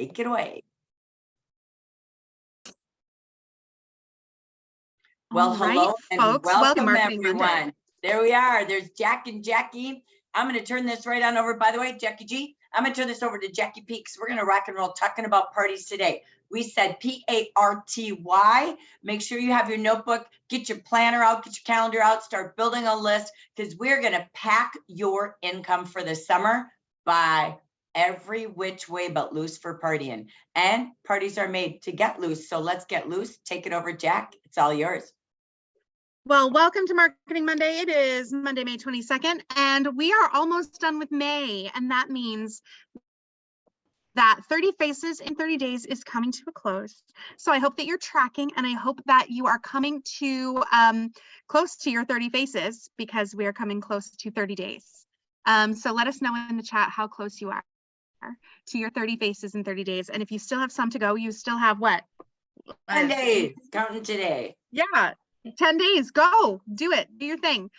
Take it away. Well, hello and folks. welcome everyone. Monday. There we are. There's Jack and Jackie. I'm going to turn this right on over. By the way, Jackie G, I'm going to turn this over to Jackie P because we're going to rock and roll talking about parties today. We said P-A-R-T-Y. Make sure you have your notebook, get your planner out, get your calendar out, start building a list because we're going to pack your income for the summer by every which way but loose for partying. And parties are made to get loose. So let's get loose. Take it over, Jack. It's all yours. Well, welcome to Marketing Monday. It is Monday, May 22nd, and we are almost done with May. And that means that 30 Faces in 30 Days is coming to a close. So I hope that you're tracking, and I hope that you are coming to close to your 30 Faces because we are coming close to 30 days. So let us know in the chat how close you are to your 30 Faces in 30 days. And if you still have some to go, you still have what? 10 days, counting today. Yeah. 10 days, go do it, do your thing.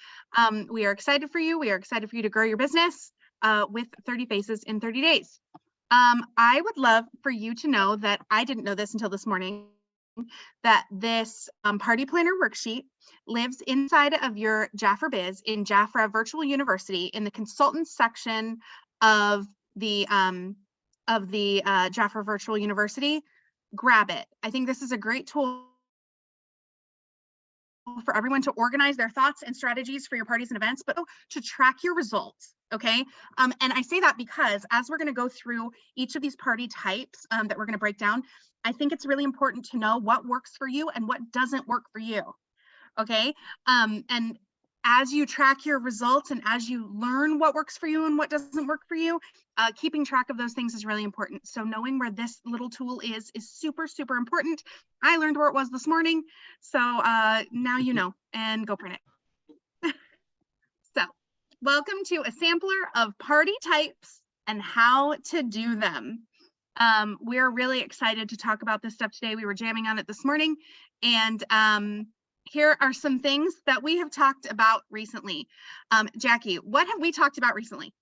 We are excited for you. We are excited for you to grow your business with 30 Faces in 30 days. I would love for you to know that I didn't know this until this morning, that this party planner worksheet lives inside of your Jafra Biz in Jafra Virtual University in the consultants section of the Jafra Virtual University. Grab it. I think this is a great tool for everyone to organize their thoughts and strategies for your parties and events, but to track your results, okay? And I say that because as we're gonna go through each of these party types that we're gonna break down, I think it's really important to know what works for you and what doesn't work for you, okay? And as you track your results and as you learn what works for you and what doesn't work for you, keeping track of those things is really important. So knowing where this little tool is super, super important. I learned where it was this morning. So now you know, and go print it. So welcome to a sampler of party types and how to do them. We're really excited to talk about this stuff today. We were jamming on it this morning, and here are some things that we have talked about recently. Jackie, what have we talked about recently?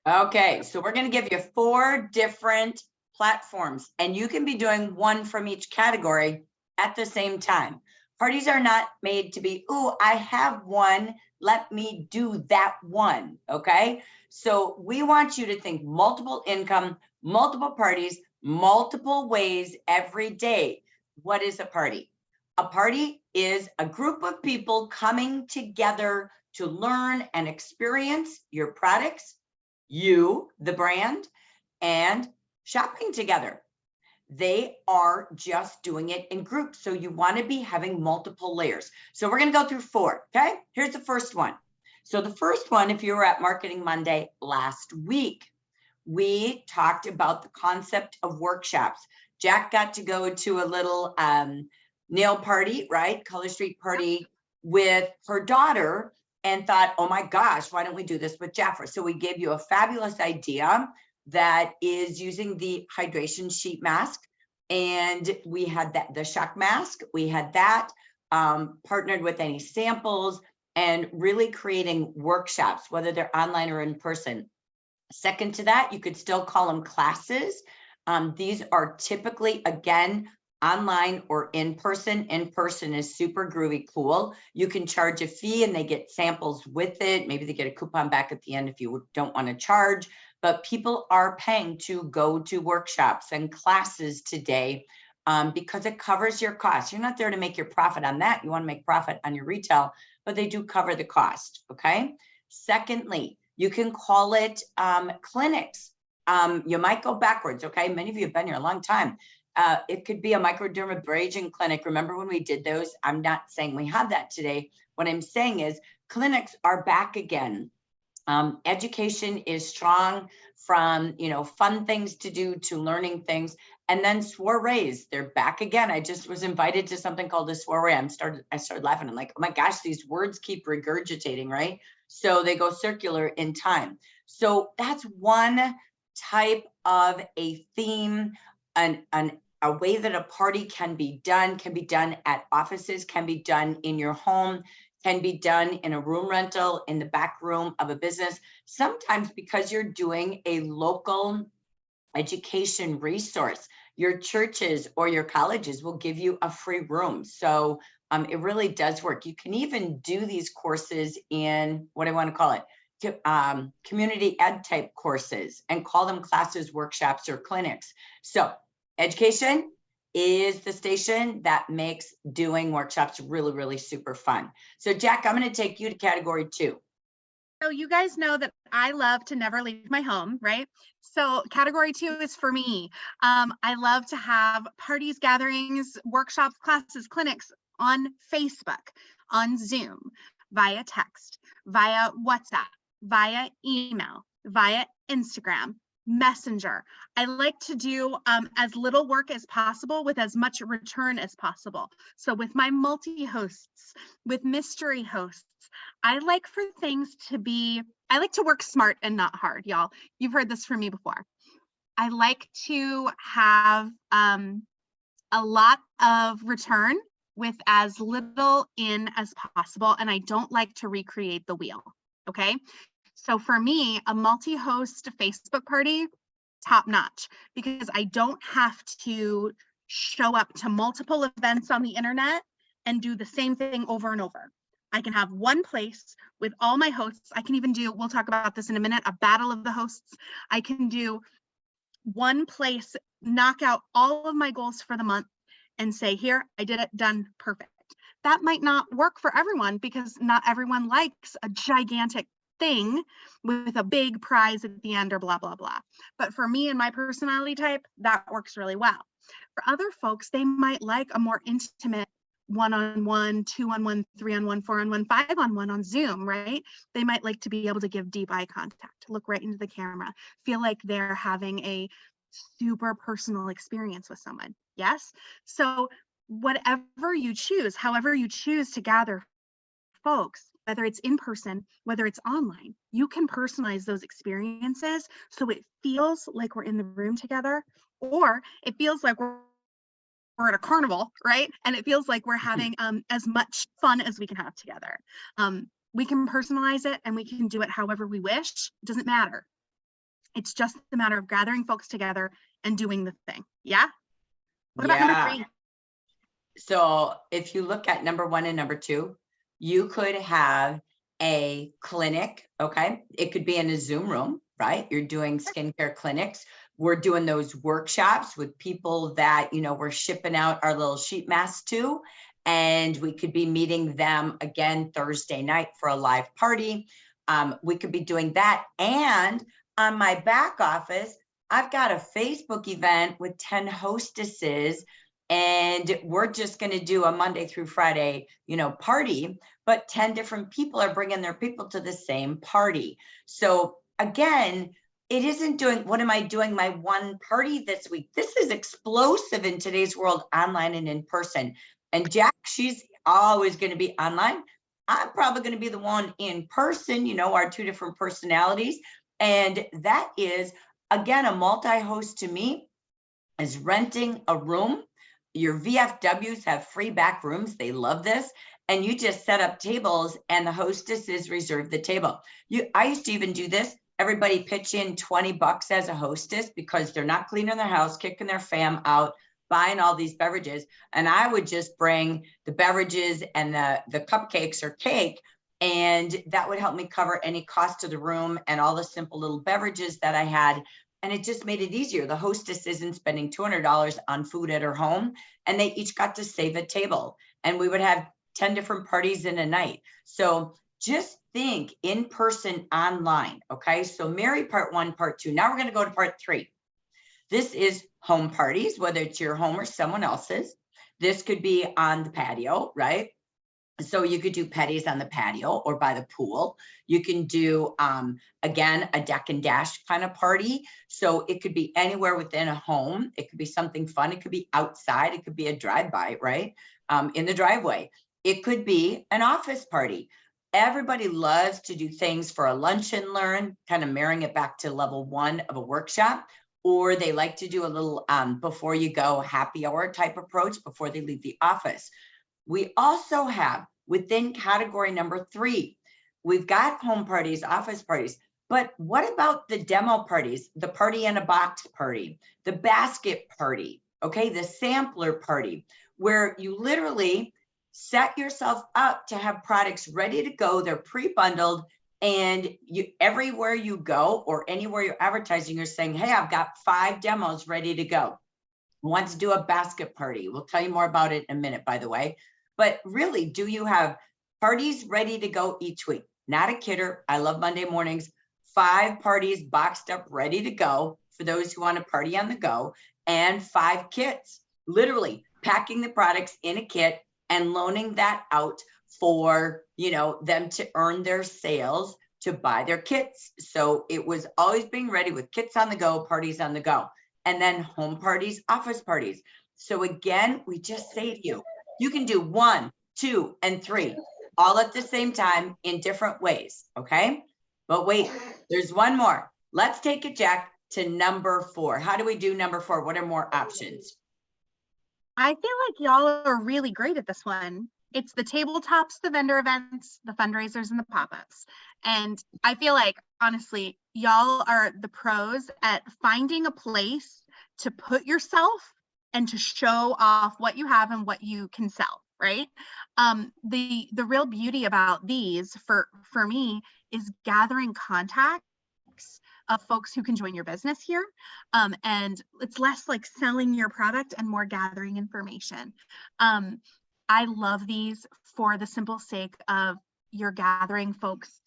Okay, so we're going to give you 4 different platforms, and you can be doing one from each category at the same time. Parties are not made to be, oh, I have one, let me do that one, okay? So we want you to think multiple income, multiple parties, multiple ways every day. What is a party? A party is a group of people coming together to learn and experience your products, you, the brand, and shopping together. They are just doing it in groups. So you want to be having multiple layers. So we're going to go through 4. Okay, here's the first one. So the first one, if you were at Marketing Monday last week, we talked about the concept of workshops. Jack got to go to a little nail party, right? Color Street party with her daughter and thought, oh my gosh, why don't we do this with Jafra? So we gave you a fabulous idea that is using the hydration sheet mask. And we had that, the shock mask, we had that partnered with any samples and really creating workshops, whether they're online or in person. Second to that, you could still call them classes. These are typically, again, online or in person. In person is super groovy cool. You can charge a fee and they get samples with it. Maybe they get a coupon back at the end if you don't want to charge, but people are paying to go to workshops and classes today because it covers your costs. You're not there to make your profit on that. You want to make profit on your retail, but they do cover the cost, okay? Secondly, you can call it clinics. You might go backwards, okay? Many of you have been here a long time. It could be a microdermabrasion clinic. Remember when we did those? I'm not saying we have that today. What I'm saying is clinics are back again. Education is strong, from, you know, fun things to do to learning things. And then soirees, they're back again. I just was invited to something called a soiree. I started laughing. I'm like, oh my gosh, these words keep regurgitating, right? So they go circular in time. So that's one type of a theme, a way that a party can be done at offices, can be done in your home, can be done in a room rental, in the back room of a business. Sometimes because you're doing a local education resource. Your churches or your colleges will give you a free room. So it really does work. You can even do these courses in, what I want to call it, community ed type courses, and call them classes, workshops, or clinics. So education is the station that makes doing workshops really, really super fun. So Jack, I'm going to take you to category 2. So you guys know that I love to never leave my home, right? So category 2 is for me. I love to have parties, gatherings, workshops, classes, clinics on Facebook, on Zoom, via text, via WhatsApp, via email, via Instagram, Messenger. I like to do as little work as possible with as much return as possible. So with my multi-hosts, with mystery hosts, I like for things to be, I like to work smart and not hard, y'all. You've heard this from me before. I like to have a lot of return with as little in as possible, and I don't like to recreate the wheel, okay? So for me, a multi-host Facebook party, top notch, because I don't have to show up to multiple events on the internet and do the same thing over and over. I can have one place with all my hosts. I can even do, we'll talk about this in a minute, a battle of the hosts. I can do one place, knock out all of my goals for the month and say, here, I did it, done, perfect. That might not work for everyone because not everyone likes a gigantic thing with a big prize at the end or blah, blah, blah. But for me and my personality type, that works really well. For other folks, they might like a more intimate 1-on-1, 2-on-1, 3-on-1, 4-on-1, 5-on-1 on Zoom, right? They might like to be able to give deep eye contact, look right into the camera, feel like they're having a super personal experience with someone. Yes. So whatever you choose, however you choose to gather folks, whether it's in person, whether it's online, you can personalize those experiences so it feels like we're in the room together, or it feels like we're at a carnival, right? And it feels like we're having as much fun as we can have together. We can personalize it and we can do it however we wish. It doesn't matter. It's just a matter of gathering folks together and doing the thing. Yeah. What about number 3? So if you look at number 1 and number 2, you could have a clinic. Okay. It could be in a Zoom room, right? You're doing skincare clinics. We're doing those workshops with people that, we're shipping out our little sheet masks to, and we could be meeting them again Thursday night for a live party. We could be doing that. And on my back office, I've got a Facebook event with 10 hostesses, and we're just going to do a Monday through Friday, party, but 10 different people are bringing their people to the same party. So again, it isn't doing, what am I doing my one party this week? This is explosive in today's world, online and in person. And Jack, she's always going to be online. I'm probably going to be the one in person, our 2 different personalities. And that is, again, a multi-host to me is renting a room. Your VFWs have free back rooms. They love this. And you just set up tables and the hostesses reserve the table. I used to even do this. Everybody pitch in $20 as a hostess because they're not cleaning their house, kicking their fam out, buying all these beverages. And I would just bring the beverages and the cupcakes or cake, and that would help me cover any cost of the room and all the simple little beverages that I had. And it just made it easier. The hostess isn't spending $200 on food at her home, and they each got to save a table. And we would have 10 different parties in a night. So just think in person, online. Okay. So Mary, part 1, part 2. Now we're going to go to part 3. This is home parties, whether it's your home or someone else's. This could be on the patio, right? So you could do petties on the patio or by the pool. You can do, again, a deck and dash kind of party. So it could be anywhere within a home. It could be something fun. It could be outside. It could be a drive-by, right? In the driveway. It could be an office party. Everybody loves to do things for a lunch and learn, kind of marrying it back to level 1 of a workshop, or they like to do a little before you go happy hour type approach before they leave the office. We also have within category number 3, we've got home parties, office parties, But what about the demo parties, the party in a box party, the basket party, okay, the sampler party, where you literally set yourself up to have products ready to go, they're pre-bundled, and you everywhere you go or anywhere you're advertising, you're saying, hey, I've got 5 demos ready to go. Want to do a basket party? We'll tell you more about it in a minute, by the way. But really, do you have parties ready to go each week? Not a kidder. I love Monday mornings. 5 parties boxed up, ready to go for those who want to party on the go, and 5 kits, literally packing the products in a kit and loaning that out for, them to earn their sales to buy their kits. So it was always being ready with kits on the go, parties on the go, and then home parties, office parties. So again, we just say to you, you can do 1, 2, and 3 all at the same time in different ways, okay? But wait, there's one more. Let's take it, Jack, to number 4. How do we do number 4? What are more options? I feel like y'all are really great at this one. It's the tabletops, the vendor events, the fundraisers, and the pop-ups. And I feel like, honestly, y'all are the pros at finding a place to put yourself and to show off what you have and what you can sell, right? The real beauty about these for me is gathering contacts of folks who can join your business here. And it's less like selling your product and more gathering information. I love these for the simple sake of you're gathering folks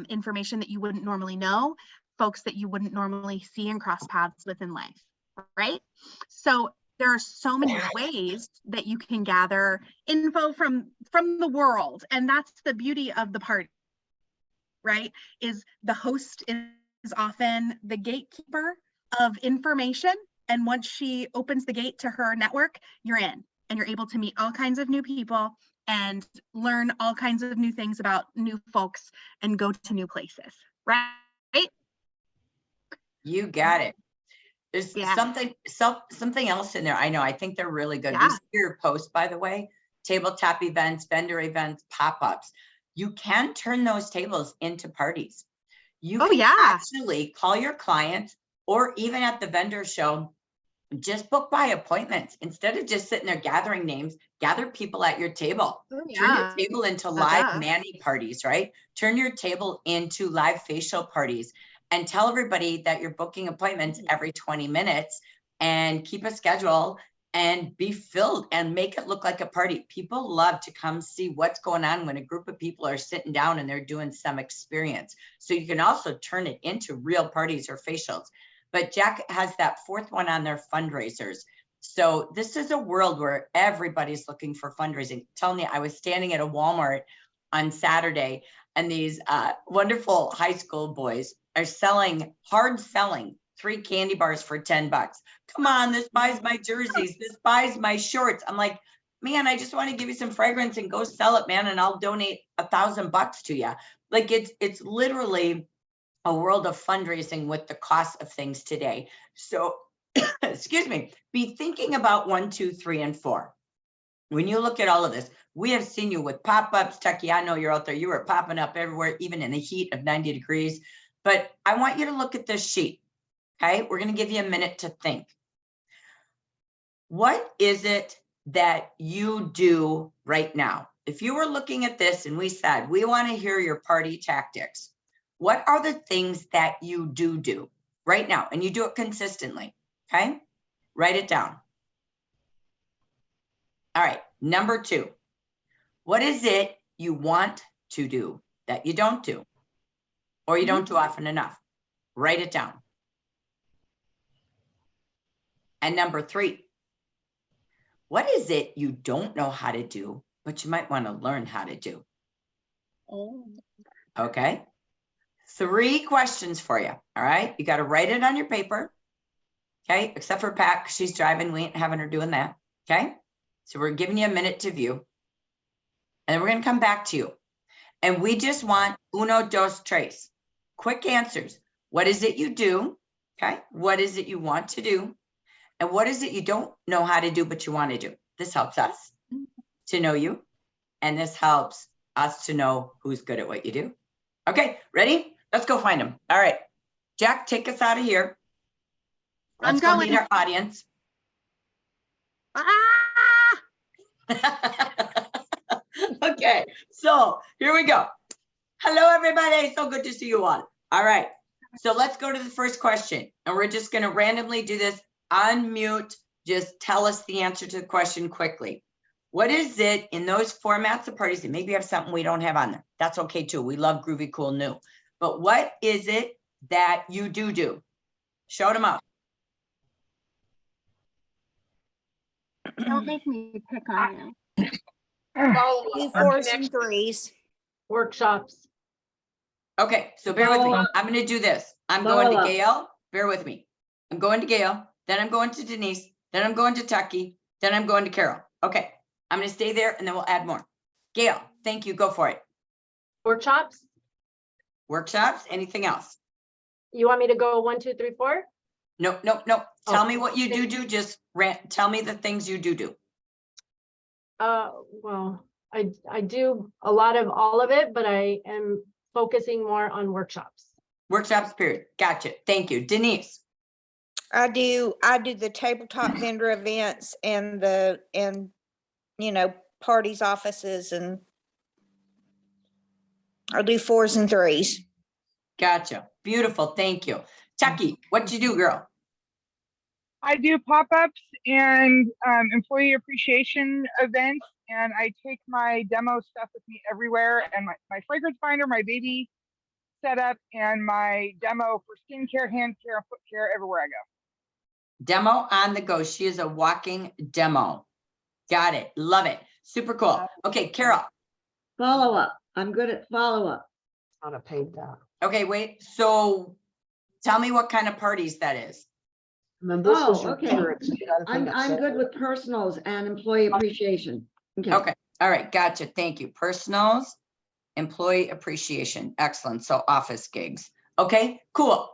information that you wouldn't normally know, folks that you wouldn't normally see and cross paths with in life, right? So there are so many ways that you can gather info from the world. And that's the beauty of the party, right? Is the host is often the gatekeeper of information. And once she opens the gate to her network, you're in and you're able to meet all kinds of new people and learn all kinds of new things about new folks and go to new places, right? You got it. There's something else in there. I know. I think they're really good. We see your post, by the way, tabletop events, vendor events, pop-ups. You can turn those tables into parties. You can actually call your clients, or even at the vendor show, just book by appointments. Instead of just sitting there gathering names, gather people at your table. Turn your table into live Manny parties, right? Turn your table into live facial parties. And tell everybody that you're booking appointments every 20 minutes and keep a schedule and be filled and make it look like a party. People love to come see what's going on when a group of people are sitting down and they're doing some experience. So you can also turn it into real parties or facials. But Jack has that 4th one on their fundraisers. So this is a world where everybody's looking for fundraising. I'm telling you, I was standing at a Walmart on Saturday, and these wonderful high school boys are hard selling 3 candy bars for $10. Come on, this buys my jerseys, this buys my shorts. I'm like, man, I just want to give you some fragrance and go sell it, man, and I'll donate $1,000 to you. Like it's literally a world of fundraising with the cost of things today. So, excuse me, be thinking about 1, 2, 3, and 4. When you look at all of this, we have seen you with pop-ups. Tucky, I know you're out there. You were popping up everywhere, even in the heat of 90 degrees. But I want you to look at this sheet, okay? We're going to give you a minute to think. What is it that you do right now? If you were looking at this and we said, we want to hear your party tactics, what are the things that you do right now? And you do it consistently, okay? Write it down. All right, number 2. What is it you want to do that you don't do? Or you don't do often enough? Write it down. And number 3, what is it you don't know how to do, but you might want to learn how to do? Okay. 3 questions for you. All right. You got to write it on your paper. Okay. Except for Pat, 'cause she's driving. We ain't having her doing that. Okay. So we're giving you a minute to view. And then we're going to come back to you. And we just want 1, 2, 3. Quick answers. What is it you do? Okay. What is it you want to do? And what is it you don't know how to do, but you want to do? This helps us to know you. And this helps us to know who's good at what you do. Okay. Ready? Let's go find them. All right. Jack, take us out of here. Let's go meet our audience. Okay, so here we go. Hello, everybody. So good to see you all. All right. So let's go to the first question. And we're just going to randomly do this. Unmute. Just tell us the answer to the question quickly. What is it in those formats of parties? And maybe you have something we don't have on there. That's okay too. We love groovy, cool, new. But what is it that you do? Show them up. Don't make me pick on you. Do 4s and 3s. Workshops. Okay, so bear with me. I'm going to do this. I'm going to Gail. Bear with me. I'm going to Gail. Then I'm going to Denise. Then I'm going to Tucky. Then I'm going to Carol. Okay, I'm going to stay there and then we'll add more. Gail, thank you. Go for it. Workshops. Workshops. Anything else? You want me to go 1, 2, 3, 4? No. Tell me what you do. Just tell me the things you do. Well, I do a lot of all of it, but I am focusing more on workshops. Workshops, period. Gotcha. Thank you. Denise. I do the tabletop vendor events and parties, offices, and I do 4s and 3s. Gotcha. Beautiful. Thank you. Tucky, what you do, girl? I do pop-ups and employee appreciation events, and I take my demo stuff with me everywhere, and my fragrance binder, my baby setup, and my demo for skincare, hand care, and foot care everywhere I go. Demo on the go. She is a walking demo. Got it. Love it. Super cool. Okay, Carol. Follow-up. I'm good at follow-up. Not a paid job. Okay, wait. So tell me what kind of parties that is. Okay. I'm good with personals and employee appreciation. Okay. All right. Gotcha. Thank you. Personals, employee appreciation. Excellent. So office gigs. Okay, cool.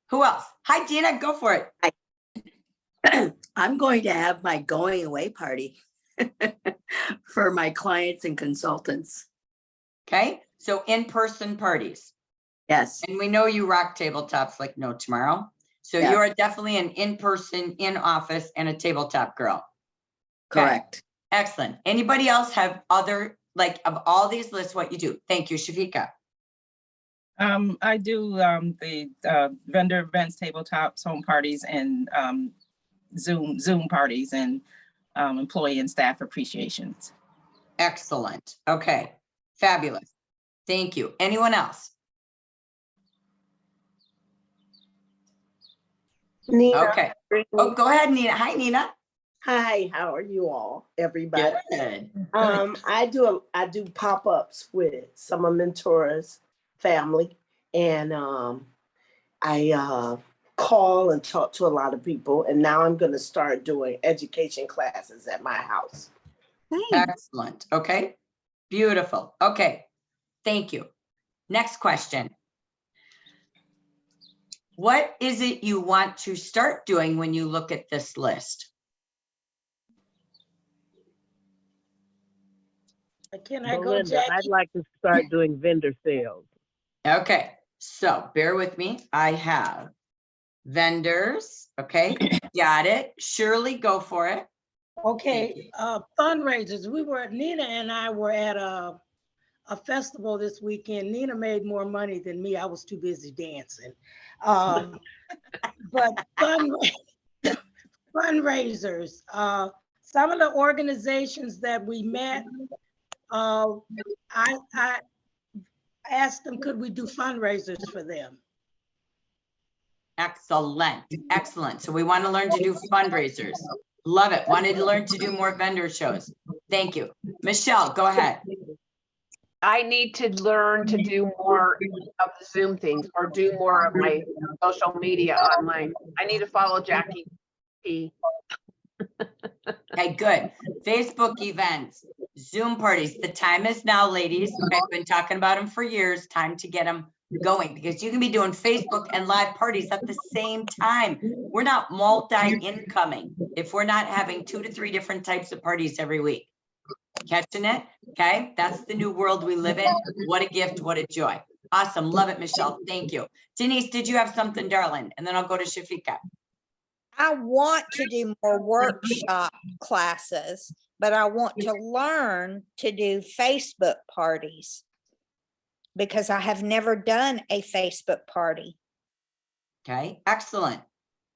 Who else? Hi, Dina. Go for it. I'm going to have my going away party for my clients and consultants. Okay. So in-person parties. Yes. And we know you rock tabletops like no tomorrow. So Yeah. you're definitely an in-person, in-office, and a tabletop girl. Correct. Excellent. Anybody else have other, like of all these lists, what you do? Thank you, Shafika. I do the vendor events, tabletops, home parties, and Zoom parties, and employee and staff appreciations. Excellent. Okay. Fabulous. Thank you. Anyone else? Nina. Okay. Oh, go ahead, Nina. Hi, Nina. Hi, how are you all, everybody? Good. I do pop-ups with some of Mentors family, and I call and talk to a lot of people, and now I'm going to start doing education classes at my house. Excellent. Okay. Beautiful. Okay. Thank you. Next question. What is it you want to start doing when you look at this list? Can I go, Belinda, Jackie? I'd like to start doing vendor sales. Okay, so bear with me. I have vendors. Okay, got it. Shirley, go for it. Okay, fundraisers. Nina and I were at a festival this weekend. Nina made more money than me. I was too busy dancing. But fundraisers, some of the organizations that we met, I asked them, could we do fundraisers for them? Excellent, excellent. So we want to learn to do fundraisers. Love it. Wanted to learn to do more vendor shows. Thank you. Michelle, go ahead. I need to learn to do more of the Zoom things or do more of my social media online. I need to follow Jackie P. Okay, good. Facebook events, Zoom parties. The time is now, ladies. I've been talking about them for years. Time to get them going because you can be doing Facebook and live parties at the same time. We're not multi-incoming if we're not having 2 to 3 different types of parties every week. Catching it? Okay, that's the new world we live in. What a gift, what a joy. Awesome. Love it, Michelle. Thank you. Denise, did you have something, darling? And then I'll go to Shafika. I want to do more workshop classes, but I want to learn to do Facebook parties because I have never done a Facebook party. Okay, excellent.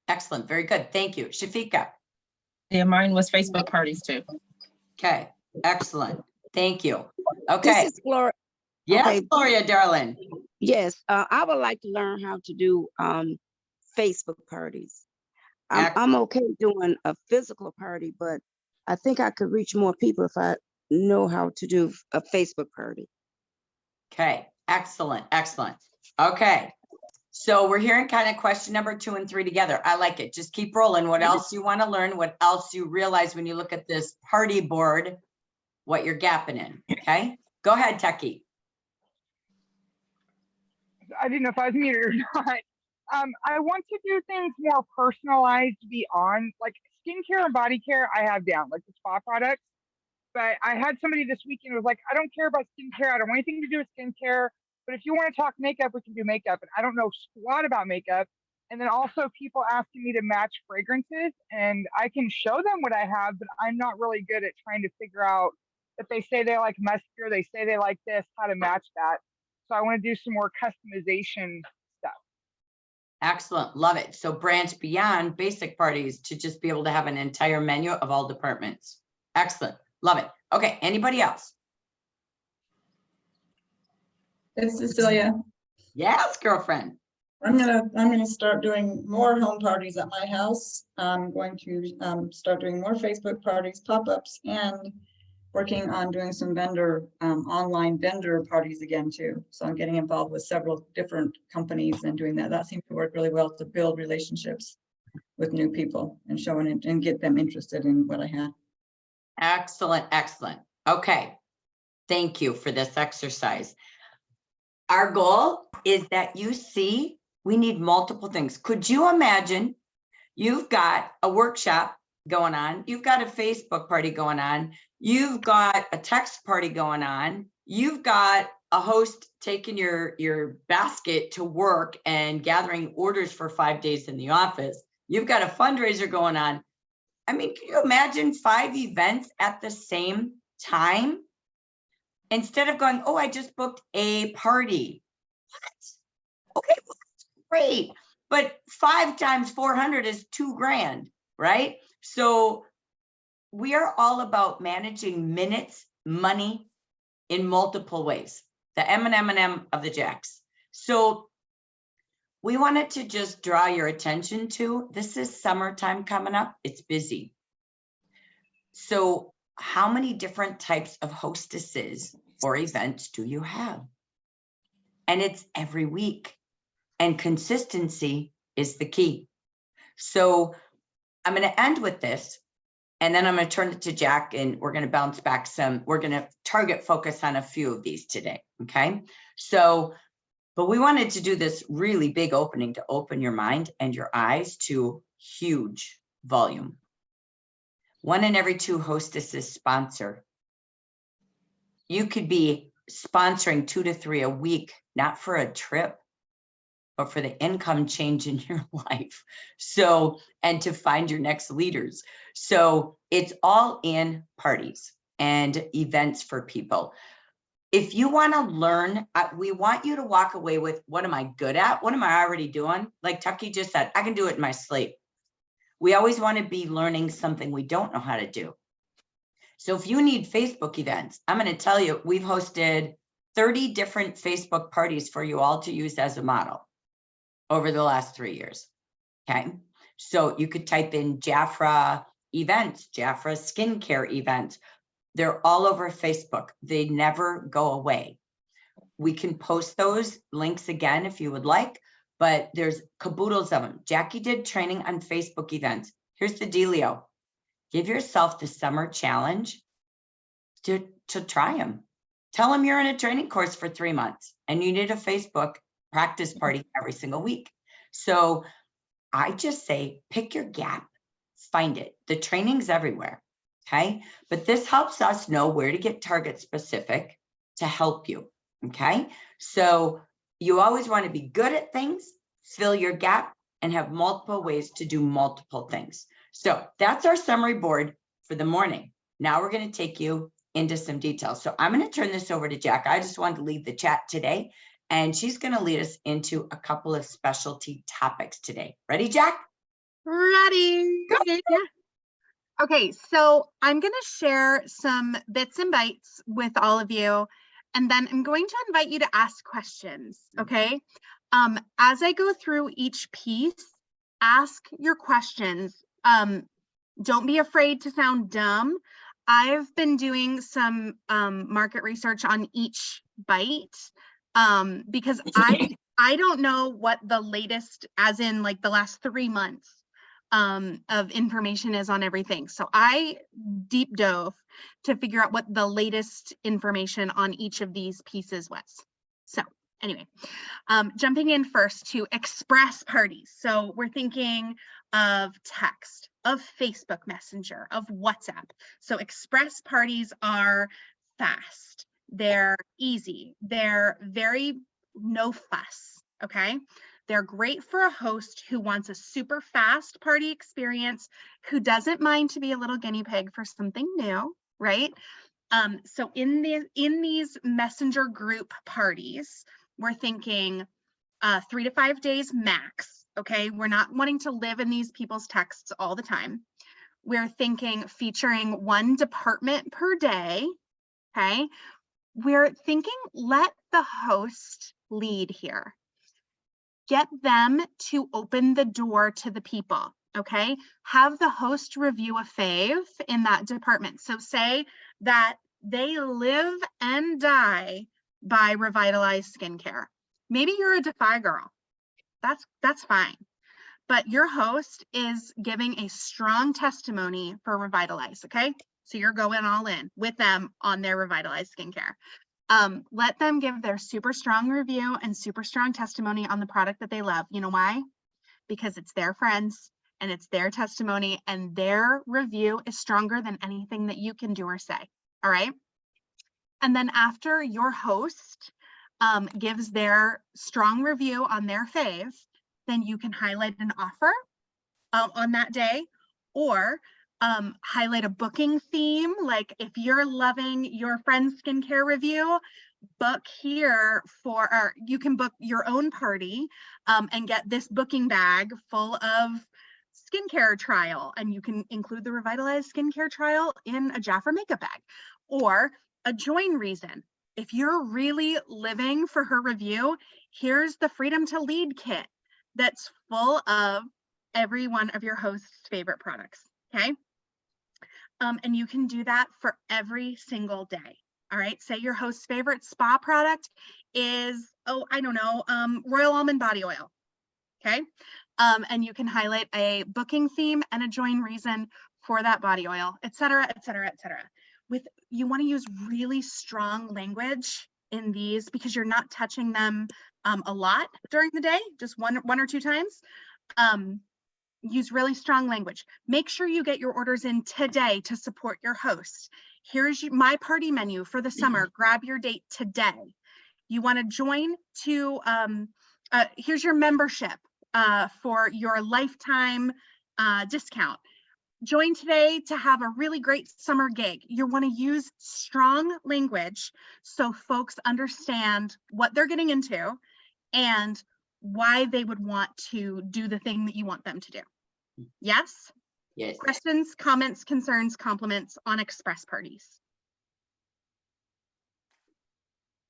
Excellent. Very good. Thank you. Shafika. Yeah, mine was Facebook parties too. Okay, excellent. Thank you. Okay. This is Gloria. Yes, Okay. Gloria, darling. Yes, I would like to learn how to do Facebook parties. I'm okay doing a physical party, but I think I could reach more people if I know how to do a Facebook party. Okay, excellent, excellent. Okay, so we're hearing kind of question number 2 and 3 together. I like it. Just keep rolling. What else you want to learn? What else you realize when you look at this party board, what you're gapping in, okay? Go ahead, Techie. I didn't know if I was muted or not. I want to do things more personalized beyond like skincare and body care. I have down like the spa products, but I had somebody this weekend who was like, I don't care about skincare. I don't want anything to do with skincare. But if you want to talk makeup, we can do makeup. And I don't know squat about makeup. And then also people asking me to match fragrances, and I can show them what I have, but I'm not really good at trying to figure out if they say they like muscular, they say they like this, how to match that. So I want to do some more customization stuff. Excellent, love it. So branch beyond basic parties to just be able to have an entire menu of all departments. Excellent, love it. Okay, anybody else? It's Cecilia. Yes, girlfriend. I'm gonna start doing more home parties at my house. I'm going to start doing more Facebook parties, pop-ups, and working on doing some online vendor parties again too. So I'm getting involved with several different companies and doing that. That seems to work really well to build relationships with new people and showing it and get them interested in what I have. Excellent, excellent. Okay, thank you for this exercise. Our goal is that you see we need multiple things. Could you imagine you've got a workshop going on, you've got a Facebook party going on, you've got a text party going on, you've got a host taking your basket to work and gathering orders for 5 days in the office, you've got a fundraiser going on. I mean, can you imagine 5 events at the same time? Instead of going, oh, I just booked a party. What? Okay, well, that's great. But 5 times 400 is $2,000, right? So we are all about managing minutes, money in multiple ways. The M&M of the Jacks. So we wanted to just draw your attention to, this is summertime coming up. It's busy. So how many different types of hostesses or events do you have? And it's every week. And consistency is the key. So I'm going to end with this, and then I'm going to turn it to Jack, and we're going to bounce back some. We're going to target focus on a few of these today. Okay. So, but we wanted to do this really big opening to open your mind and your eyes to huge volume. 1 in every 2 hostesses sponsor. You could be sponsoring 2 to 3 a week, not for a trip, but for the income change in your life. So, and to find your next leaders. So it's all in parties and events for people. If you want to learn, we want you to walk away with, what am I good at? What am I already doing? Like Tucky just said, I can do it in my sleep. We always want to be learning something we don't know how to do. So if you need Facebook events, I'm going to tell you, we've hosted 30 different Facebook parties for you all to use as a model over the last 3 years. Okay. So you could type in Jafra events, Jafra skincare events. They're all over Facebook. They never go away. We can post those links again if you would like, but there's caboodles of them. Jackie did training on Facebook events. Here's the dealio. Give yourself the summer challenge to try them. Tell them you're in a training course for 3 months and you need a Facebook practice party every single week. So I just say, pick your gap, find it. The training's everywhere. Okay. But this helps us know where to get target specific to help you. Okay. So You always want to be good at things, fill your gap, and have multiple ways to do multiple things. So that's our summary board for the morning. Now we're going to take you into some details. So I'm going to turn this over to Jack. I just wanted to lead the chat today, and she's going to lead us into a couple of specialty topics today. Ready, Jack? Ready. Okay, so I'm going to share some bits and bytes with all of you, and then I'm going to invite you to ask questions, okay? As I go through each piece, ask your questions. Don't be afraid to sound dumb. I've been doing some market research on each bite because I don't know what the latest, as in like the last 3 months of information is on everything. So I deep dove to figure out what the latest information on each of these pieces was. So anyway, jumping in first to express parties. So we're thinking of text, of Facebook Messenger, of WhatsApp. So express parties are fast, they're easy, they're very no fuss, okay? They're great for a host who wants a super fast party experience, who doesn't mind to be a little guinea pig for something new, right? So in these messenger group parties, we're thinking 3 to 5 days max, okay? We're not wanting to live in these people's texts all the time. We're thinking featuring 1 department per day, okay? We're thinking let the host lead here. Get them to open the door to the people, okay? Have the host review a fave in that department. So say that they live and die by Revitalized Skincare. Maybe you're a Defy girl. That's fine. But your host is giving a strong testimony for Revitalize, okay? So you're going all in with them on their Revitalized Skincare. Let them give their super strong review and super strong testimony on the product that they love. You know why? Because it's their friends and it's their testimony, and their review is stronger than anything that you can do or say. All right. And then after your host gives their strong review on their fave, then you can highlight an offer on that day, or highlight a booking theme. Like if you're loving your friend's skincare review, book here for, or you can book your own party and get this booking bag full of skincare trial, and you can include the Revitalized Skincare trial in a Jafra makeup bag. Or a join reason. If you're really living for her review, here's the Freedom to Lead kit that's full of every one of your host's favorite products, okay? And you can do that for every single day, all right? Say your host's favorite spa product is, oh, I don't know, Royal Almond Body Oil, okay? And you can highlight a booking theme and a join reason for that body oil, et cetera, et cetera, et cetera. You want to use really strong language in these because you're not touching them a lot during the day, just one or two times. Use really strong language. Make sure you get your orders in today to support your host. Here's my party menu for the summer. Grab your date today. You want to join to, here's your membership for your lifetime discount. Join today to have a really great summer gig. You want to use strong language so folks understand what they're getting into and why they would want to do the thing that you want them to do. Yes? Yes. Questions, comments, concerns, compliments on express parties?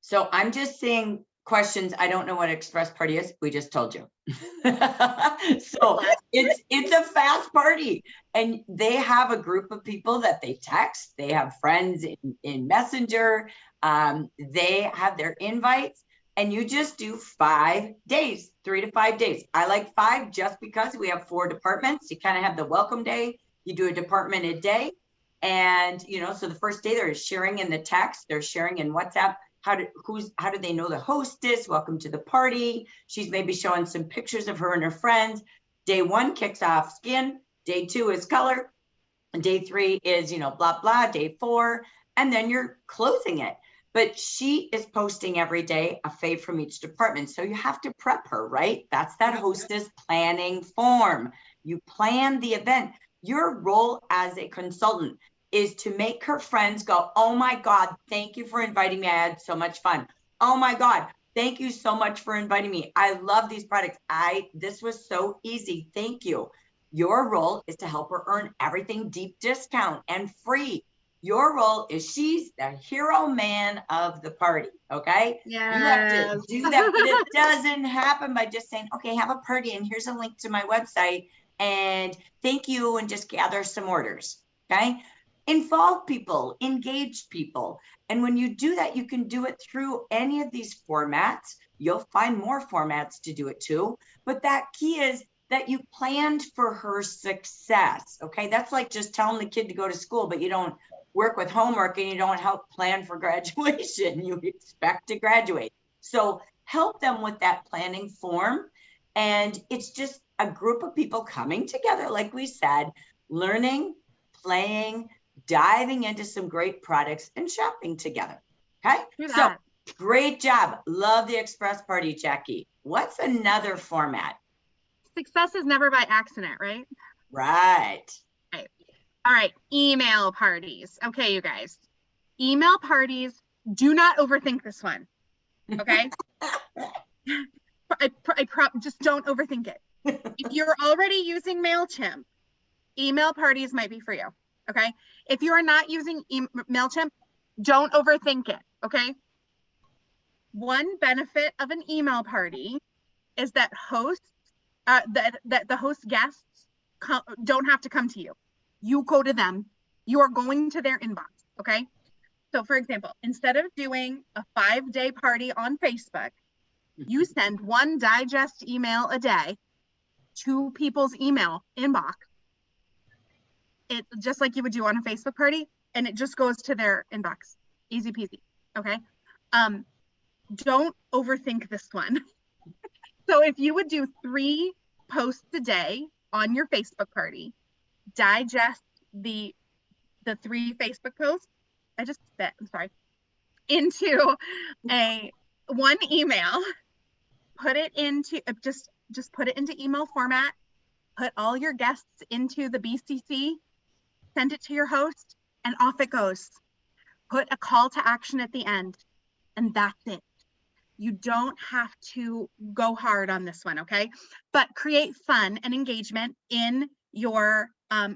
So I'm just seeing questions. I don't know what express party is. We just told you. So it's a fast party, and they have a group of people that they text. They have friends in Messenger. They have their invites, and you just do 5 days, 3 to 5 days. I like 5 just because we have 4 departments. You kind of have the welcome day. You do a department a day, and so the first day they're sharing in the text. They're sharing in WhatsApp. How do they know the hostess? Welcome to the party. She's maybe showing some pictures of her and her friends. Day 1 kicks off skin. Day 2 is color. And day 3 is, blah, blah. Day 4. And then you're closing it. but she is posting every day a fave from each department. So you have to prep her, right? That's that hostess planning form. You plan the event. Your role as a consultant is to make her friends go, oh my God, thank you for inviting me. I had so much fun. Oh my God, thank you so much for inviting me. I love these products. This was so easy. Thank you. Your role is to help her earn everything deep discount and free. Your role is she's the hero man of the party, okay? Yes. You have to do that, but it doesn't happen by just saying, okay, have a party and here's a link to my website and thank you, and just gather some orders, okay? Involve people, engage people. And when you do that, you can do it through any of these formats. You'll find more formats to do it too, but that key is that you planned for her success, okay? That's like just telling the kid to go to school, but you don't work with homework and you don't help plan for graduation. You expect to graduate. So help them with that planning form. And it's just a group of people coming together, like we said, learning, playing, diving into some great products and shopping together. Okay. So great job. Love the express party, Jackie. What's another format? Success is never by accident, right? Right. Right. All right. Email parties. Okay, you guys. Email parties. Do not overthink this one. Okay. Just don't overthink it. If you're already using MailChimp, email parties might be for you. Okay. If you are not using MailChimp, don't overthink it. Okay. One benefit of an email party is that hosts, that the host guests don't have to come to you. You go to them. You are going to their inbox. Okay. So for example, instead of doing a 5-day party on Facebook, you send one digest email a day to people's email inbox. It just like you would do on a Facebook party, and it just goes to their inbox. Easy peasy. Okay. Don't overthink this one. So if you would do 3 posts a day on your Facebook party, digest the 3 Facebook posts, I just spit, I'm sorry, into one email, put it into just put it into email format, put all your guests into the BCC, send it to your host, and off it goes. Put a call to action at the end, and that's it. You don't have to go hard on this one, okay? But create fun and engagement in your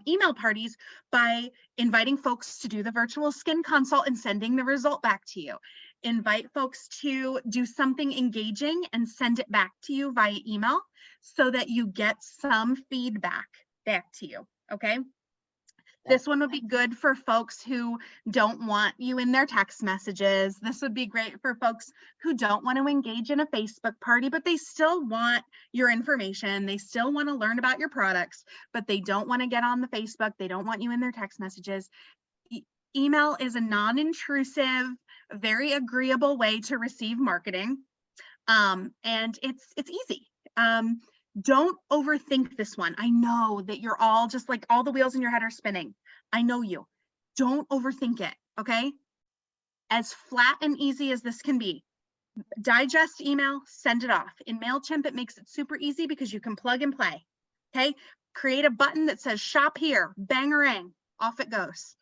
email parties by inviting folks to do the virtual skin consult and sending the result back to you. Invite folks to do something engaging and send it back to you via email so that you get some feedback back to you, okay? This one would be good for folks who don't want you in their text messages. This would be great for folks who don't want to engage in a Facebook party, but they still want your information. They still want to learn about your products, but they don't want to get on the Facebook. They don't want you in their text messages. Email is a non-intrusive, very agreeable way to receive marketing. And it's easy. Don't overthink this one. I know that you're all just like all the wheels in your head are spinning. I know you. Don't overthink it, okay? As flat and easy as this can be, digest email, send it off. In MailChimp, it makes it super easy because you can plug and play, okay? Create a button that says shop here, bang-a-rang, off it goes.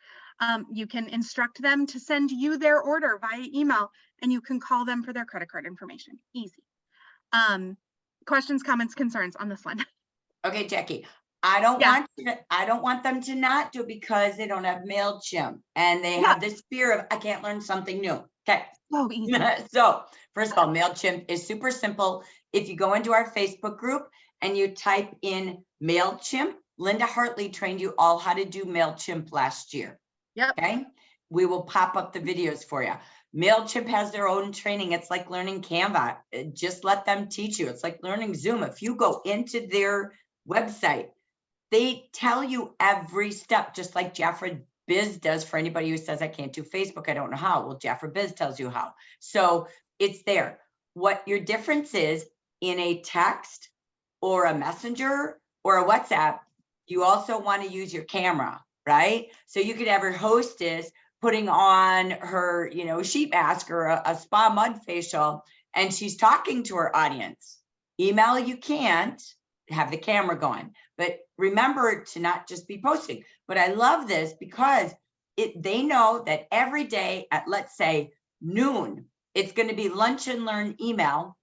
You can instruct them to send you their order via email, and you can call them for their credit card information. Easy. Questions, comments, concerns on this one? Okay, Jackie, I don't want them to not do it because they don't have MailChimp and they have this fear of, I can't learn something new. Okay. So easy. So first of all, MailChimp is super simple. If you go into our Facebook group and you type in MailChimp, Linda Hartley trained you all how to do MailChimp last year. Yep. Okay. We will pop up the videos for you. MailChimp has their own training. It's like learning Canva. Just let them teach you. It's like learning Zoom. If you go into their website, they tell you every step, just like Jafra Biz does for anybody who says, I can't do Facebook, I don't know how. Well, Jafra Biz tells you how. So it's there. What your difference is in a text or a messenger or a WhatsApp, you also want to use your camera, right? So you could have your hostess putting on her, you know, sheet mask or a spa mud facial, and she's talking to her audience. Email, you can't have the camera going, but remember to not just be posting. But I love this because they know that every day at, let's say, noon, it's going to be lunch and learn email,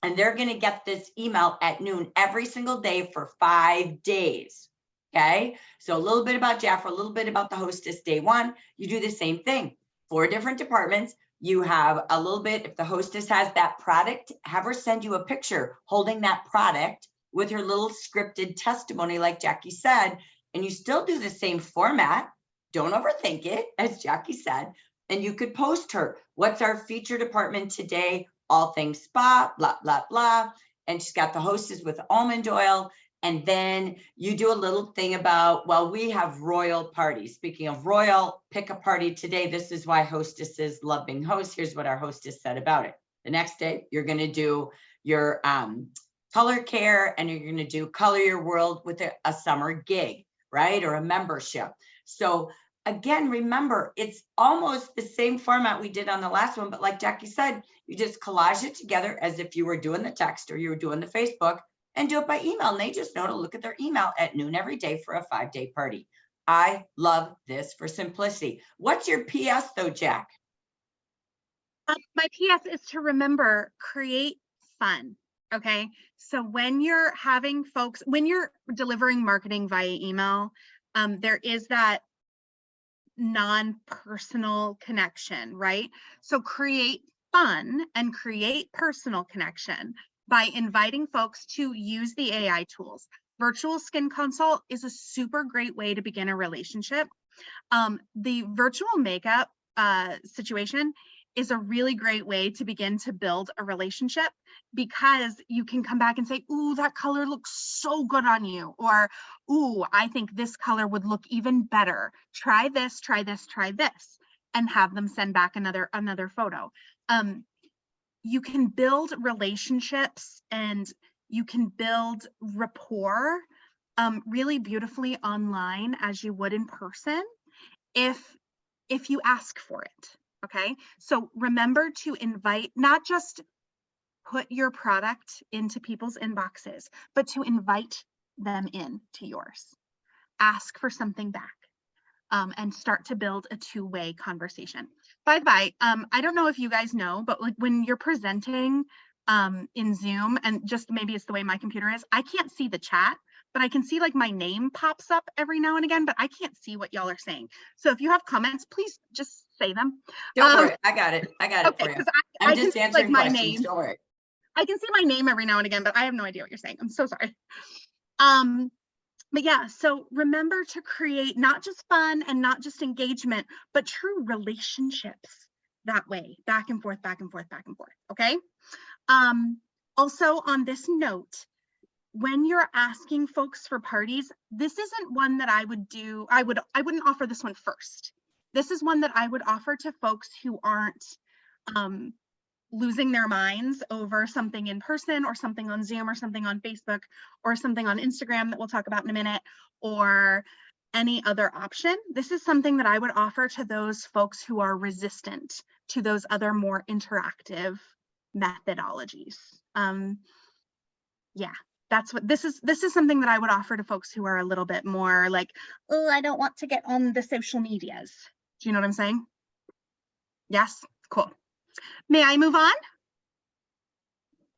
and they're going to get this email at noon every single day for 5 days. Okay, so a little bit about Jaffa, a little bit about the hostess day one. You do the same thing. 4 different departments. You have a little bit, if the hostess has that product, have her send you a picture holding that product with her little scripted testimony, like Jackie said, and you still do the same format. Don't overthink it, as Jackie said, and you could post her. What's our feature department today? All things spa, blah, blah, blah. And she's got the hostess with almond oil. And then you do a little thing about, well, we have royal parties. Speaking of royal, pick a party today. This is why hostesses love being hosts. Here's what our hostess said about it. The next day, you're going to do your color care, and you're going to do color your world with a summer gig, right? Or a membership. So again, remember, it's almost the same format we did on the last one, but like Jackie said, you just collage it together as if you were doing the text or you were doing the Facebook, and do it by email. And they just know to look at their email at noon every day for a 5-day party. I love this for simplicity. What's your PS though, Jack? My PS is to remember, create fun. Okay. So when you're having folks, when you're delivering marketing via email, there is that non-personal connection, right? So create fun and create personal connection by inviting folks to use the AI tools. Virtual skin consult is a super great way to begin a relationship. The virtual makeup situation is a really great way to begin to build a relationship, because you can come back and say, ooh, that color looks so good on you. Or, ooh, I think this color would look even better. Try this, try this, try this, and have them send back another photo. You can build relationships and you can build rapport really beautifully online as you would in person if you ask for it. Okay, so remember to invite, not just put your product into people's inboxes, but to invite them in to yours. Ask for something back and start to build a two-way conversation. By the way, I don't know if you guys know, but like when you're presenting in Zoom, and just maybe it's the way my computer is, I can't see the chat, but I can see like my name pops up every now and again, but I can't see what y'all are saying. So if you have comments, please just say them. Don't worry, I got it. I got it for you. I'm just answering my questions. name. Don't worry. I can see my name every now and again, but I have no idea what you're saying. I'm so sorry. But yeah, so remember to create not just fun and not just engagement, but true relationships that way, back and forth, back and forth, back and forth. Okay. Also on this note, when you're asking folks for parties, this isn't one that I would do. I wouldn't offer this one first. This is one that I would offer to folks who aren't losing their minds over something in person or something on Zoom or something on Facebook or something on Instagram that we'll talk about in a minute, or any other option. This is something that I would offer to those folks who are resistant to those other more interactive methodologies. Yeah, that's what this is. This is something that I would offer to folks who are a little bit more like, oh, I don't want to get on the social medias. Do you know what I'm saying? Yes, cool. May I move on?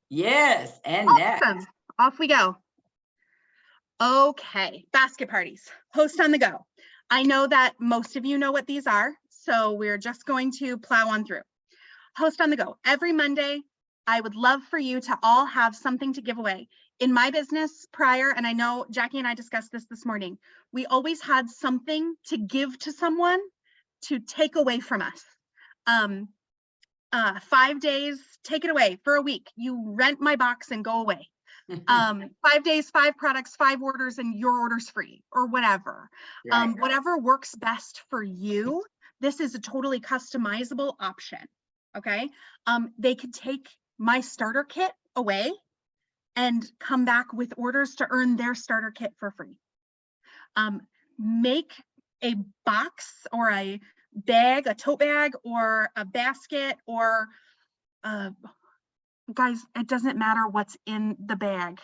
Yes, and awesome. next. Off we go. Okay, basket parties, host on the go. I know that most of you know what these are, so we're just going to plow on through. Host on the go. Every Monday, I would love for you to all have something to give away. In my business prior, and I know Jackie and I discussed this morning, we always had something to give to someone to take away from us. 5 days, take it away for a week. You rent my box and go away. 5 days, 5 products, 5 orders, and your order's free, or whatever. Right. Whatever works best for you. This is a totally customizable option. Okay. They could take my starter kit away and come back with orders to earn their starter kit for free. Make a box or a bag, a tote bag, or a basket, or guys, it doesn't matter what's in the bag.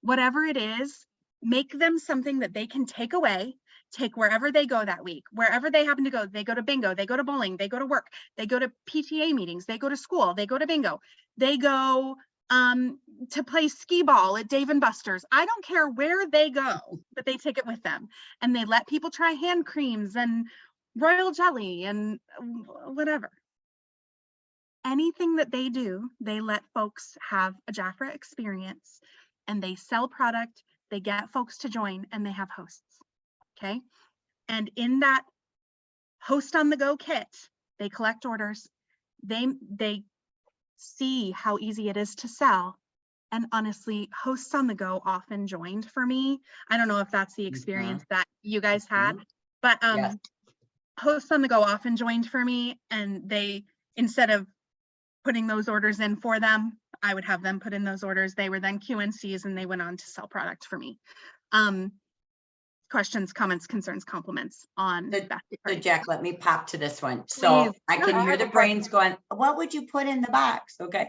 Whatever it is, make them something that they can take away, take wherever they go that week, wherever they happen to go. They go to bingo, they go to bowling, they go to work, they go to PTA meetings, they go to school, they go to bingo, they go to play skee ball at Dave and Buster's. I don't care where they go, but they take it with them, and they let people try hand creams and royal jelly and whatever. Anything that they do, they let folks have a Jafra experience, and they sell product, they get folks to join, and they have hosts, okay? And in that host on the go kit, they collect orders, they see how easy it is to sell. And honestly, hosts on the go often joined for me. I don't know if that's the experience that you guys had, but Yes. hosts on the go often joined for me, and they, instead of putting those orders in for them, I would have them put in those orders. They were then QNCs, and they went on to sell product for me. Questions, comments, concerns, compliments on that. So Jack, let me pop to this one. So Please. I can hear the brains going, what would you put in the box? Okay.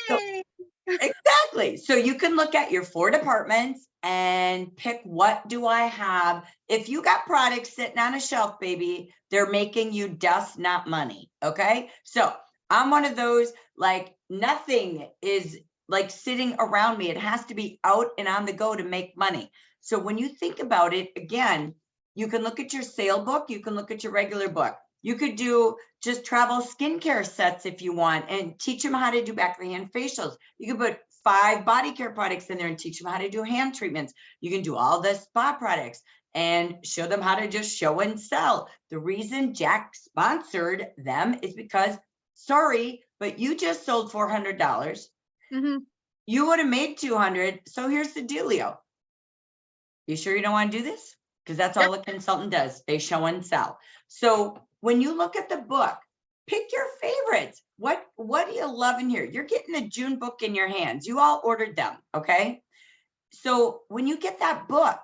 Anything. Exactly. So you can look at your 4 departments and pick, what do I have? If you got products sitting on a shelf, baby, they're making you dust, not money. Okay. So I'm one of those, like, nothing is like sitting around me. It has to be out and on the go to make money. So when you think about it, again, you can look at your sale book, you can look at your regular book. You could do just travel skincare sets if you want, and teach them how to do back of the hand facials. You could put 5 body care products in there and teach them how to do hand treatments. You can do all the spa products and show them how to just show and sell. The reason Jack sponsored them is because, sorry, but you just sold $400. Mm-hmm. You would have made 200. So here's the dealio. You sure you don't want to do this? Because that's all a consultant does. They show and sell. So when you look at the book, pick your favorites. What do you love in here? You're getting the June book in your hands. You all ordered them, okay? So when you get that book,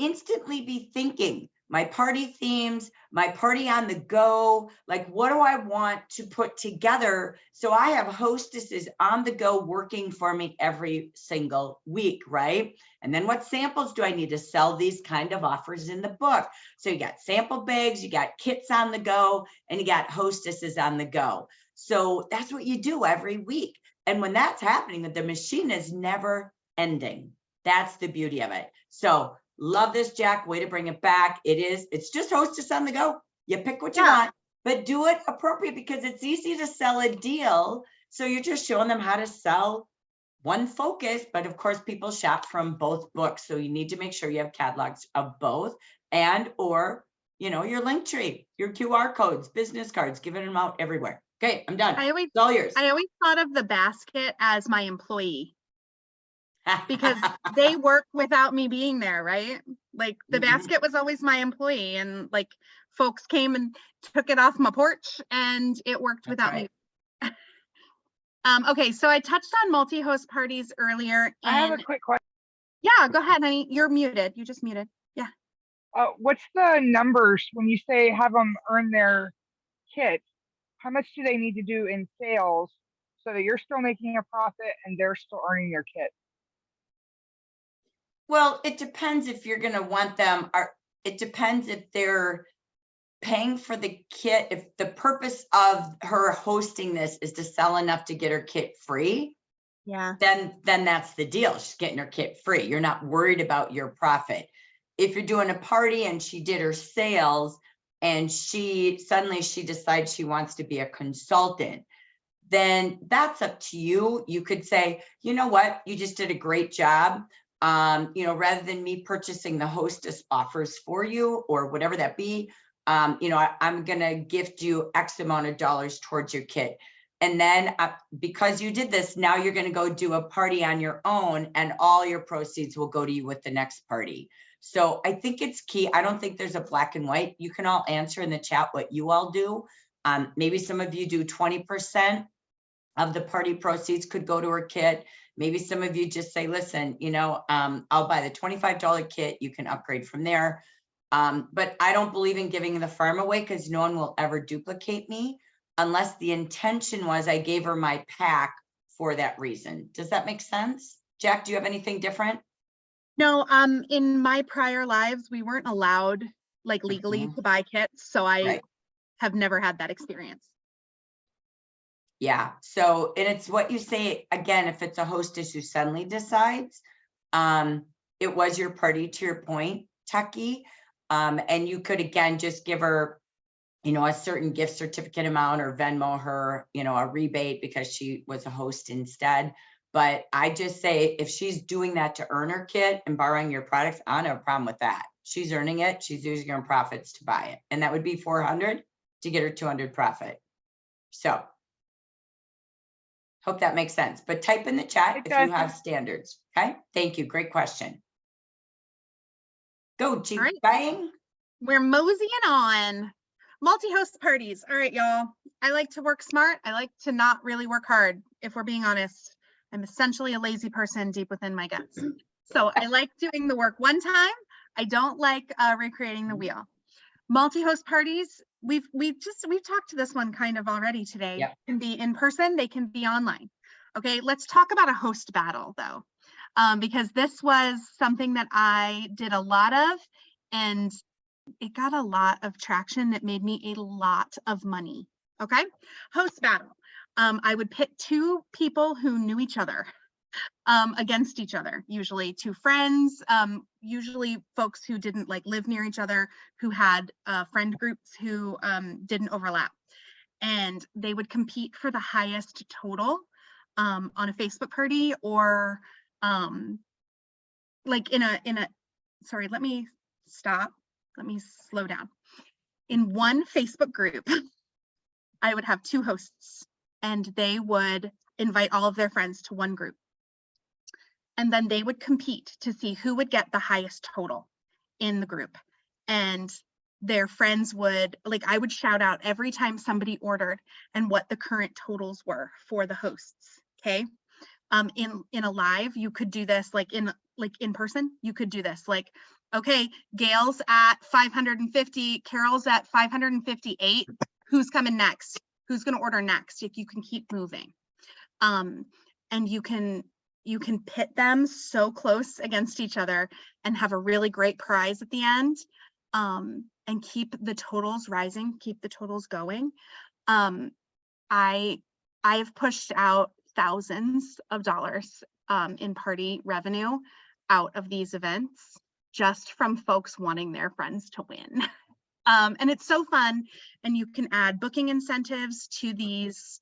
instantly be thinking, my party themes, my party on the go, like, what do I want to put together? So I have hostesses on the go working for me every single week, right? And then what samples do I need to sell these kind of offers in the book? So you got sample bags, you got kits on the go, and you got hostesses on the go. So that's what you do every week. And when that's happening, the machine is never ending. That's the beauty of it. So love this, Jack. Way to bring it back. It's just hostess on the go. You pick what you want, but do it appropriate, because it's easy to sell a deal. So you're just showing them how to sell one focus, but of course people shop from both books. So you need to make sure you have catalogs of both, and, or, you know, your link tree, your QR codes, business cards, giving them out everywhere. Okay, I'm done. It's all yours. I always thought of the basket as my employee, because they work without me being there, right? Like the basket was always my employee, and like folks came and took it off my porch, and it worked without me. Okay, so I touched on multi-host parties earlier. I have a quick question. Yeah, go ahead, honey. You're muted. You just muted. Yeah. What's the numbers when you say have them earn their kit? How much do they need to do in sales so that you're still making a profit and they're still earning their kit? Well, it depends if you're going to want them, or it depends if they're paying for the kit. If the purpose of her hosting this is to sell enough to get her kit free, then that's the deal. She's getting her kit free. You're not worried about your profit. If you're doing a party and she did her sales and she decides she wants to be a consultant, then that's up to you. You could say, you know what, you just did a great job. You know, rather than me purchasing the hostess offers for you or whatever that be, you know, I'm going to gift you X amount of dollars towards your kit. And then because you did this, now you're going to go do a party on your own, and all your proceeds will go to you with the next party. So I think it's key. I don't think there's a black and white. You can all answer in the chat what you all do. Maybe some of you do 20% of the party proceeds could go to her kit. Maybe some of you just say, listen, you know, I'll buy the $25 kit. You can upgrade from there. But I don't believe in giving the farm away because no one will ever duplicate me unless the intention was I gave her my pack for that reason. Does that make sense? Jack, do you have anything different? No, in my prior lives, we weren't allowed like legally to buy kits. So I have never had that experience. Yeah. So, and it's what you say, again, if it's a hostess who suddenly decides, it was your party, to your point, Tucky. And you could, again, just give her, you know, a certain gift certificate amount or Venmo her, you know, a rebate because she was a host instead. But I just say, if she's doing that to earn her kit and borrowing your products, I don't have a problem with that. She's earning it. She's using her profits to buy it. And that would be 400 to get her 200 profit. So hope that makes sense, but type in the chat if you have standards. Okay. Thank you. Great question. Go, Chief Bang. We're moseying on. Multi-host parties. All right, y'all. I like to work smart. I like to not really work hard. If we're being honest, I'm essentially a lazy person deep within my guts. So I like doing the work one time. I don't like recreating the wheel. Multi-host parties. We've talked to this one kind of already today. Yep. Can be in person. They can be online. Okay. Let's talk about a host battle though, because this was something that I did a lot of, and it got a lot of traction that made me a lot of money. Okay. Host battle. I would pit two people who knew each other against each other, usually two friends, usually folks who didn't like live near each other, who had friend groups who didn't overlap. And they would compete for the highest total on a Facebook party, or like in a, sorry, let me stop. Let me slow down. In one Facebook group, I would have two hosts, and they would invite all of their friends to one group. And then they would compete to see who would get the highest total in the group. And their friends would, like, I would shout out every time somebody ordered and what the current totals were for the hosts. Okay. In a live, you could do this like in person, you could do this like, okay, Gail's at 550, Carol's at 558. Who's coming next? Who's going to order next? If you can keep moving. And you can pit them so close against each other and have a really great prize at the end, and keep the totals rising, keep the totals going. I've pushed out thousands of dollars in party revenue out of these events just from folks wanting their friends to win. And it's so fun. And you can add booking incentives to these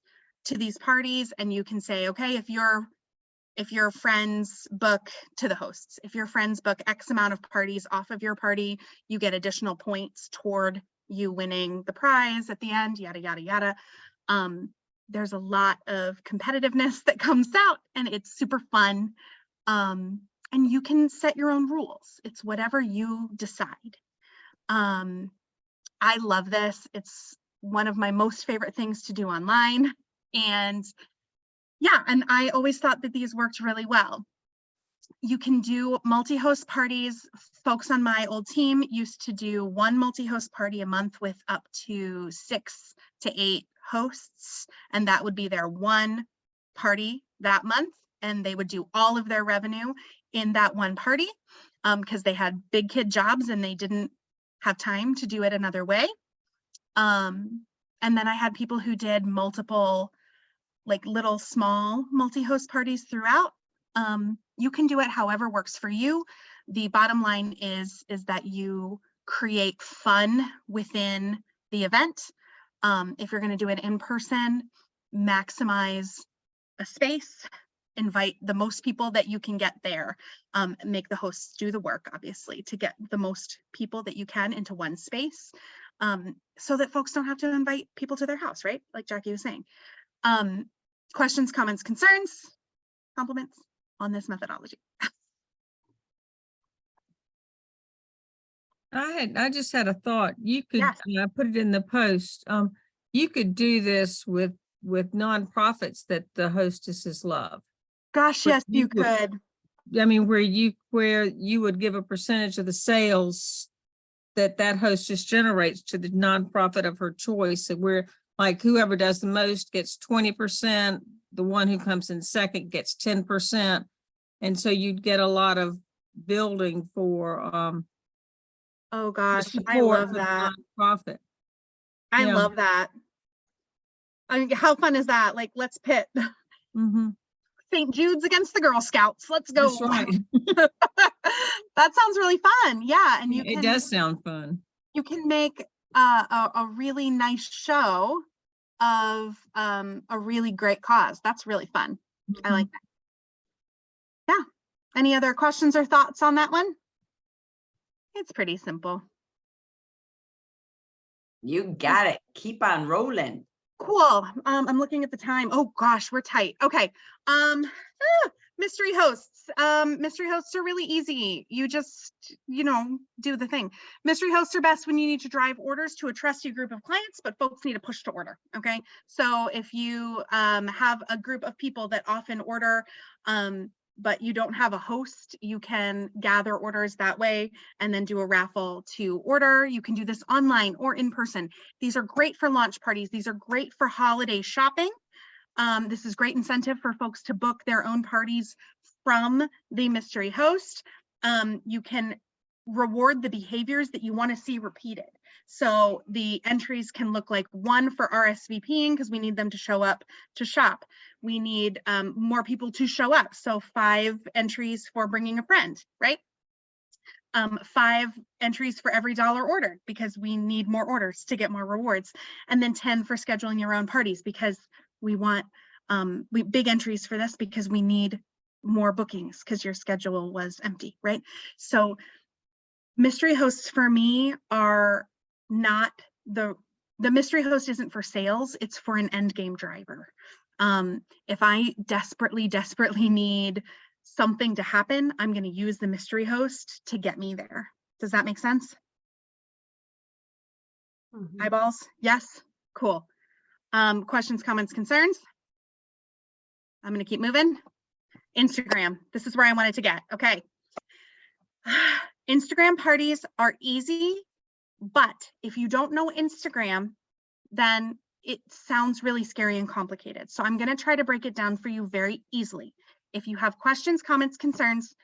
parties, and you can say, okay, if your friends book to the hosts, if your friends book X amount of parties off of your party, you get additional points toward you winning the prize at the end, yada, yada, yada. There's a lot of competitiveness that comes out, and it's super fun. And you can set your own rules. It's whatever you decide. I love this. It's one of my most favorite things to do online. And yeah, and I always thought that these worked really well. You can do multi-host parties. Folks on my old team used to do one multi-host party a month with up to 6 to 8 hosts, and that would be their one party that month, and they would do all of their revenue in that one party because they had big kid jobs and they didn't have time to do it another way. And then I had people who did multiple, like little small multi-host parties throughout. You can do it however works for you. The bottom line is that you create fun within the event. If you're going to do it in person, maximize a space, invite the most people that you can get there, make the hosts do the work, obviously, to get the most people that you can into one space, so that folks don't have to invite people to their house, right? Like Jackie was saying. Questions, comments, concerns, compliments on this methodology? I just had a thought. You could put it in the post. You could do this with nonprofits that the hostesses love. Gosh, yes, you could. I mean, where you would give a percentage of the sales that host just generates to the nonprofit of her choice. So we're like, whoever does the most gets 20%. The one who comes in second gets 10%. And so you'd get a lot of building for oh gosh, I support love for the that. nonprofit. I Yeah. love that. I mean, how fun is that? Like, let's pit Mm-hmm. St. Jude's against the Girl Scouts. Let's go. That's right. That sounds really fun. Yeah, and It does sound fun. You can make a really nice show of a really great cause. That's really fun. I like that. Yeah. Any other questions or thoughts on that one? It's pretty simple. You got it. Keep on rolling. Cool. I'm looking at the time. Oh gosh, we're tight. Okay. Mystery hosts. Mystery hosts are really easy. You just, do the thing. Mystery hosts are best when you need to drive orders to a trusted group of clients, but folks need a push to order. Okay. So if you have a group of people that often order, but you don't have a host, you can gather orders that way and then do a raffle to order. You can do this online or in person. These are great for launch parties. These are great for holiday shopping. This is great incentive for folks to book their own parties from the mystery host. You can reward the behaviors that you want to see repeated. So the entries can look like 1 for RSVPing because we need them to show up to shop. We need more people to show up. So 5 entries for bringing a friend, right? 5 entries for every $1 ordered because we need more orders to get more rewards. And then 10 for scheduling your own parties because we want big entries for this because we need more bookings because your schedule was empty, right? So mystery hosts for me are not the mystery host isn't for sales, it's for an end game driver. If I desperately need something to happen, I'm going to use the mystery host to get me there. Does that make sense? Mm-hmm. Eyeballs? Yes? Cool. Questions, comments, concerns? I'm going to keep moving. Instagram. This is where I wanted to get. Okay. Instagram parties are easy, but if you don't know Instagram, then it sounds really scary and complicated. So I'm going to try to break it down for you very easily. If you have questions, comments, concerns,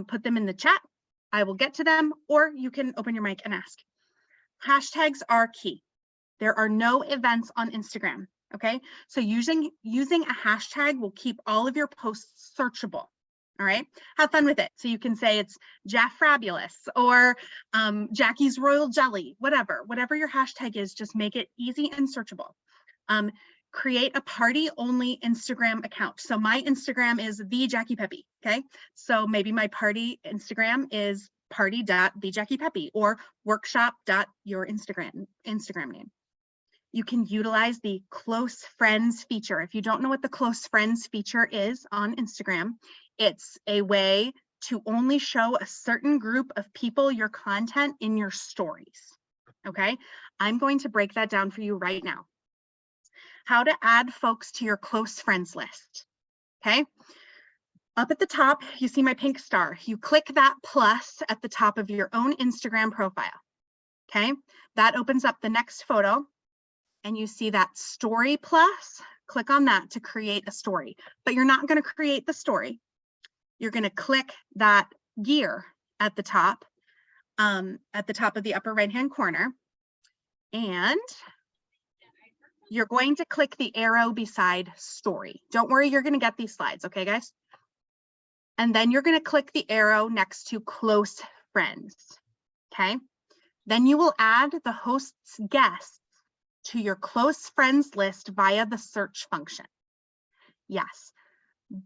put them in the chat. I will get to them, or you can open your mic and ask. Hashtags are key. There are no events on Instagram. Okay, so using a hashtag will keep all of your posts searchable. All right, have fun with it. So you can say it's Jaffrabulous or Jackie's Royal Jelly, whatever your hashtag is, just make it easy and searchable. Create a party only Instagram account. So my Instagram is the Jackie Peppy. Okay, so maybe my party Instagram is party.thejackypeppy or workshop.your Instagram name. You can utilize the close friends feature. If you don't know what the close friends feature is on Instagram, it's a way to only show a certain group of people your content in your stories. Okay, I'm going to break that down for you right now. How to add folks to your close friends list. Okay, up at the top, you see my pink star. You click that plus at the top of your own Instagram profile. Okay, that opens up the next photo. And you see that story plus, click on that to create a story. But you're not going to create the story. You're going to click that gear at the top of the upper right-hand corner. And you're going to click the arrow beside story. Don't worry, you're going to get these slides, okay, guys? And then you're going to click the arrow next to close friends, okay? Then you will add the host's guests to your close friends list via the search function. Yes,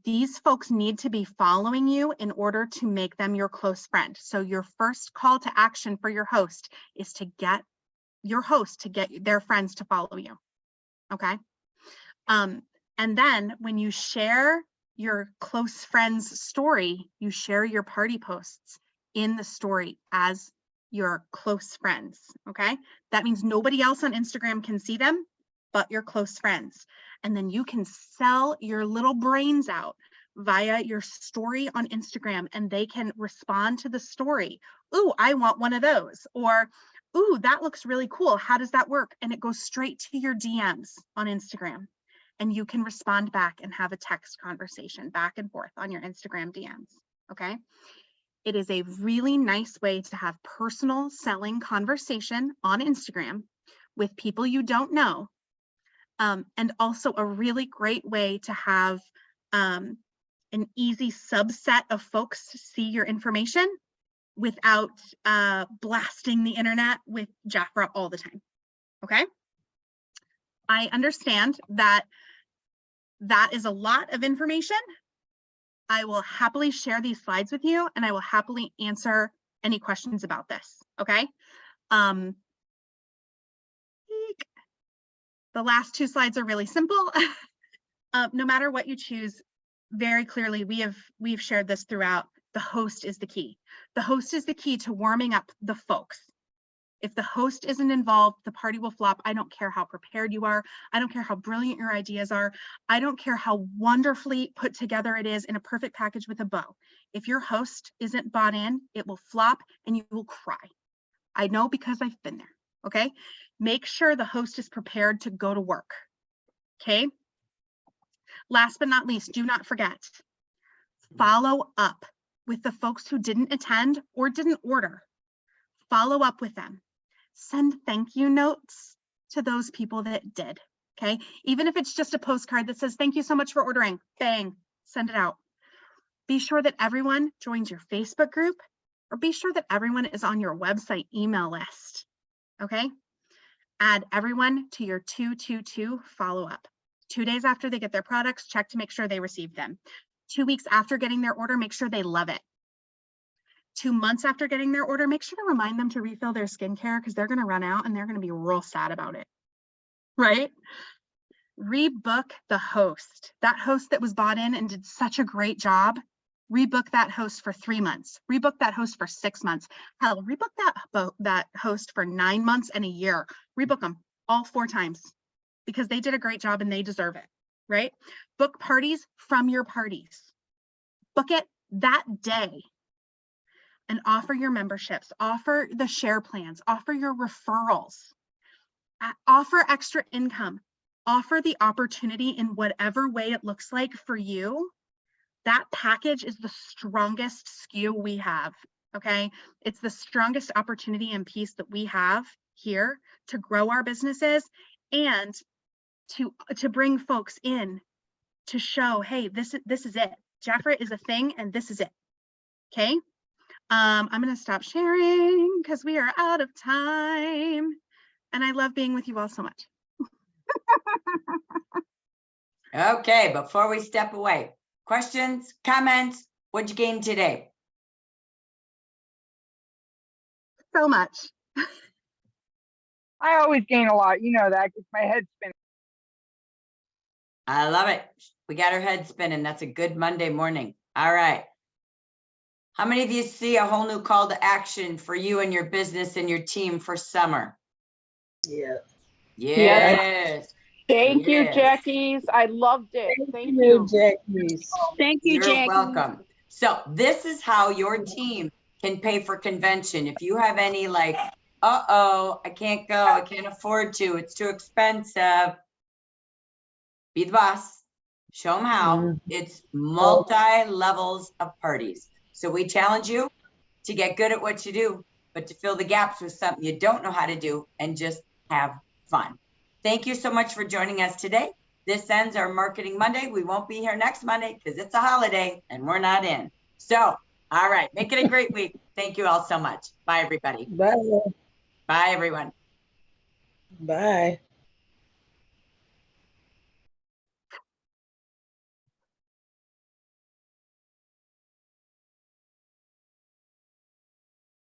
these folks need to be following you in order to make them your close friend. So your first call to action for your host is to get your host to get their friends to follow you. Okay. And then when you share your close friends story, you share your party posts in the story as your close friends. Okay, that means nobody else on Instagram can see them but your close friends. And then you can sell your little brains out via your story on Instagram and they can respond to the story. Ooh, I want one of those. Or, ooh, that looks really cool. How does that work? And it goes straight to your DMs on Instagram. And you can respond back and have a text conversation back and forth on your Instagram DMs, okay? It is a really nice way to have personal selling conversation on Instagram with people you don't know. And also a really great way to have an easy subset of folks see your information without blasting the internet with Jafra all the time, okay? I understand that that is a lot of information. I will happily share these slides with you and I will happily answer any questions about this, okay? The last two slides are really simple. No matter what you choose, very clearly, we've shared this throughout. The host is the key. The host is the key to warming up the folks. If the host isn't involved, the party will flop. I don't care how prepared you are. I don't care how brilliant your ideas are. I don't care how wonderfully put together it is in a perfect package with a bow. If your host isn't bought in, it will flop and you will cry. I know because I've been there, okay? Make sure the host is prepared to go to work, okay? Last but not least, do not forget, follow up with the folks who didn't attend or didn't order. Follow up with them. Send thank you notes to those people that did, okay? Even if it's just a postcard that says, thank you so much for ordering, bang, send it out. Be sure that everyone joins your Facebook group or be sure that everyone is on your website email list, okay? Add everyone to your 222 follow-up. 2 days after they get their products, check to make sure they received them. 2 weeks after getting their order, make sure they love it. 2 months after getting their order, make sure to remind them to refill their skincare because they're going to run out and they're going to be real sad about it, right? Rebook the host. That host that was bought in and did such a great job, rebook that host for 3 months. Rebook that host for 6 months. Hell, rebook that host for 9 months and a year. Rebook them all 4 times because they did a great job and they deserve it, right? Book parties from your parties. Book it that day. And offer your memberships, offer the share plans, offer your referrals, offer extra income, offer the opportunity in whatever way it looks like for you. That package is the strongest SKU we have, okay? It's the strongest opportunity and piece that we have here to grow our businesses and to bring folks in to show, hey, this is it. Jafra is a thing and this is it, okay? I'm going to stop sharing because we are out of time. And I love being with you all so much. Okay, before we step away, questions, comments, what'd you gain today? So much. I always gain a lot. You know that. Gets my head spinning. I love it. We got our head spinning. That's a good Monday morning. All right. How many of you see a whole new call to action for you and your business and your team for summer? Yeah. Yes. Thank you, Yes. Jackies. I loved it. Thank you. Jackies. Thank you, You're Jackie. welcome. So this is how your team can pay for convention. If you have any like, uh-oh, I can't go, I can't afford to, it's too expensive. Be the boss. Show them how. It's multi-levels of parties. So we challenge you to get good at what you do, but to fill the gaps with something you don't know how to do and just have fun. Thank you so much for joining us today. This ends our Marketing Monday. We won't be here next Monday because it's a holiday and we're not in. So, all right, make it a great week. Thank you all so much. Bye, everybody. Bye. Bye, everyone. Bye.